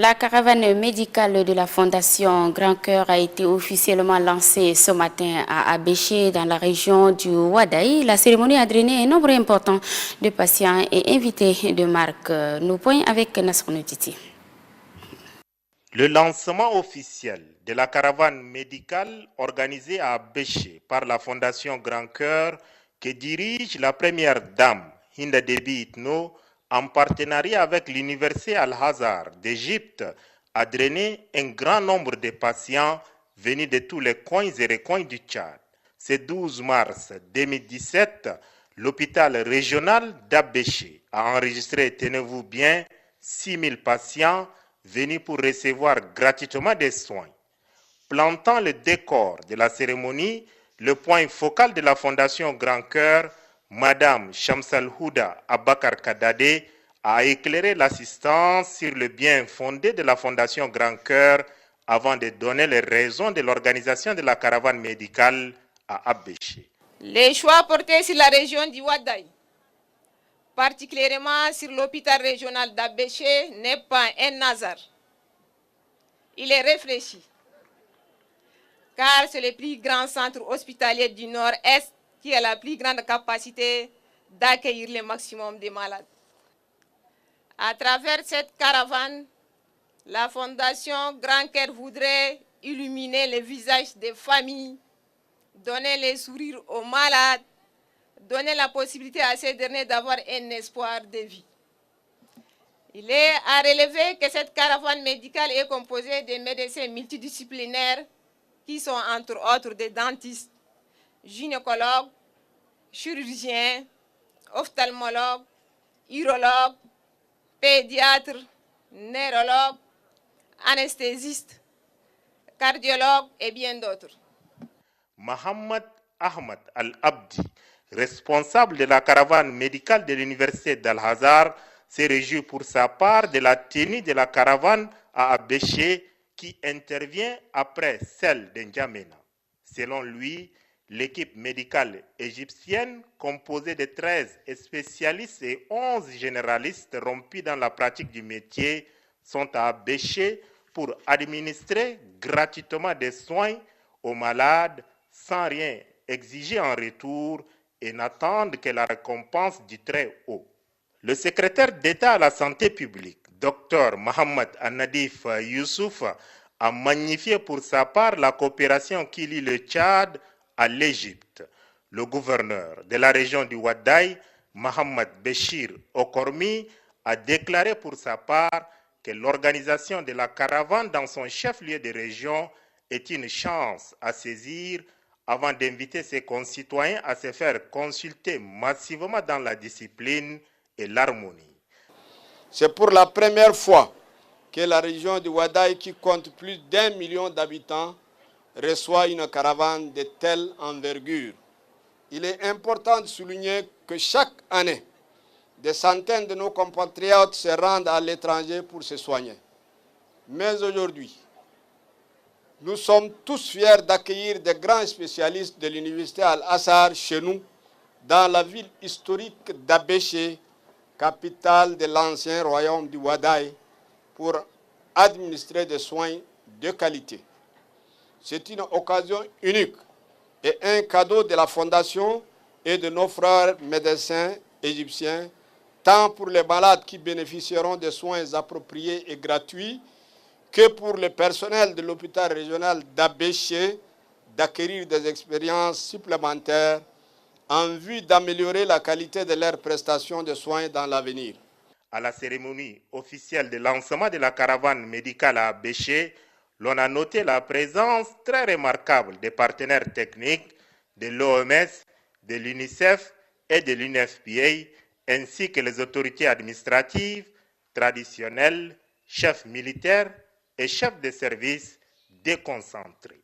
La caravane médicale de la Fondation Grand Cœur a été officiellement lancée ce matin à Abéché, dans la région du Ouadaï. La cérémonie a drainé un nombre important de patients et invités de marque. Nos points avec Nasron Titi. Le lancement officiel de la caravane médicale organisée à Abéché par la Fondation Grand Cœur que dirige la première dame Hinda Déby Itno en partenariat avec l'Université Al-Azhar d'Égypte a drainé un grand nombre de patients venus de tous les coins et recoins du Tchad. Ce 12 mars 2017, l'hôpital régional d'Abéché a enregistré, tenez-vous bien, 6000 patients venus pour recevoir gratuitement des soins. Plantant le décor de la cérémonie, le point focal de la Fondation Grand Cœur, Madame Shamsal Houda Abakar Kadade, a éclairé l'assistance sur le bien fondé de la Fondation Grand Cœur avant de donner les raisons de l'organisation de la caravane médicale à Abéché. Les choix portés sur la région du Ouadaï, particulièrement sur l'hôpital régional d'Abéché, n'est pas un hasard. Il est réfléchi, car c'est le plus grand centre hospitalier du Nord-Est qui a la plus grande capacité d'accueillir le maximum de malades. À travers cette caravane, la Fondation Grand Cœur voudrait illuminer les visages des familles, donner les sourires aux malades, donner la possibilité à ces derniers d'avoir un espoir de vie. Il est à relever que cette caravane médicale est composée de médecins multidisciplinaires qui sont entre autres des dentistes, gynécologues, chirurgiens, ophtalmologues, urologues, pédiatres, neurologues, anesthésistes, cardiologues et bien d'autres. Mohamed Ahmed Al-Abdi, responsable de la caravane médicale de l'Université d'Al-Azhar, s'est réjoui pour sa part de la tenue de la caravane à Abéché qui intervient après celle de N'Djamena. Selon lui, l'équipe médicale égyptienne, composée de 13 spécialistes et 11 généralistes rompus dans la pratique du métier, sont à Abéché pour administrer gratuitement des soins aux malades sans rien exiger en retour et n'attendre que la récompense du très haut. Le secrétaire d'État à la santé publique, Dr Mohamed An-Nadif Youssouf, a magnifié pour sa part la coopération qui lie le Tchad à l'Égypte. Le gouverneur de la région du Ouadaï, Mohamed Béchir Okormi, a déclaré pour sa part que l'organisation de la caravane dans son chef-lieu de région est une chance à saisir avant d'inviter ses concitoyens à se faire consulter massivement dans la discipline et l'harmonie. C'est pour la première fois que la région du Ouadaï, qui compte plus d'1 million d'habitants, reçoit une caravane de telle envergure. Il est important de souligner que chaque année, des centaines de nos compatriotes se rendent à l'étranger pour se soigner. Mais aujourd'hui, nous sommes tous fiers d'accueillir des grands spécialistes de l'Université Al-Azhar chez nous, dans la ville historique d'Abéché, capitale de l'ancien royaume du Ouadaï, pour administrer des soins de qualité. C'est une occasion unique et un cadeau de la Fondation et de nos frères médecins égyptiens, tant pour les malades qui bénéficieront de soins appropriés et gratuits, que pour le personnel de l'hôpital régional d'Abéché d'acquérir des expériences supplémentaires en vue d'améliorer la qualité de leurs prestations de soins dans l'avenir. À la cérémonie officielle de lancement de la caravane médicale à Abéché, l'on a noté la présence très remarquable des partenaires techniques de l'OMS, de l'UNICEF et de l'UNFPA, ainsi que les autorités administratives, traditionnelles, chefs militaires et chefs de service déconcentrés.